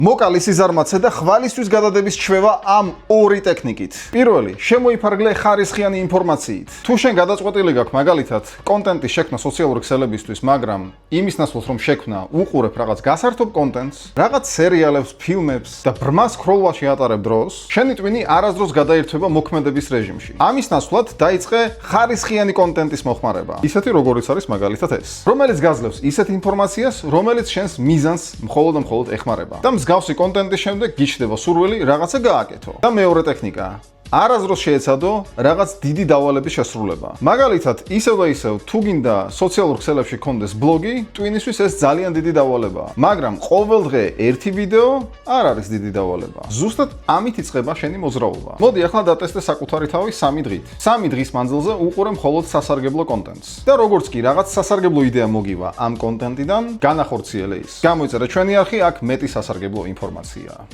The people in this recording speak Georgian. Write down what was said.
მოკალი სიზარმაცე და ხვალისთვის გადადების ჩვევა ამ ორი ტექნიკით. პირველი, შემოიფარგლე ხარისხიანი ინფორმაციით. თუ შენ გადაწყვეტილი გაქვს მაგალითად კონტენტის შექმნა სოციალური ქსელებისთვის, მაგრამ იმის ნაცვლად რომ შექმნა უყურებ რაღაც გასართობ კონტენტს, რაღაც სერიალებს, ფილმებს და ბრმა სკროლვაში ატარებ დროს, შენი ტვინი არასდროს გადაირთვება მოქმედების რეჟიმში. ამის ნაცვლად დაიწყე ხარისხიანი კონტენტის მოხმარება. ისეთი როგორიც არის მაგალითად ეს, რომელიც გაძლევს ისეთ ინფორმაციას, რომელიც შენს მიზანს მხოლოდ და მხოლოდ ეხმარება. და მსგავსი კონტენტის შემდეგ გიჩნდება სურვილი რაღაცა გააკეთო. და მეორე ტექნიკა. არასდროს შეეცადო რაღაც დიდი დავალების შესრულება. მაგალითად, ისევ და ისევ თუ გინდა სოციალურ ქსელებში კონდეს ბლოგი, ტვინისთვის ეს ძალიან დიდი დავალებაა. მაგრამ ყოველ დღე ერთი ვიდეო არ არის დიდი დავალება. ზუსტად ამით იწყება შენი მოძრაობა. მოდი ახლა დატესტე საკუთარი თავი 3 დღით. 3 დღის მანძილზე უყურე მხოლოდ სასარგებლო კონტენტს. და როგორც კი რაღაც სასარგებლო იდეა მოგივა ამ კონტენტიდან, განახორციელე ის. გამოიწერე ჩვენი არხი, აქ მეტი სასარგებლო ინფორმაციაა.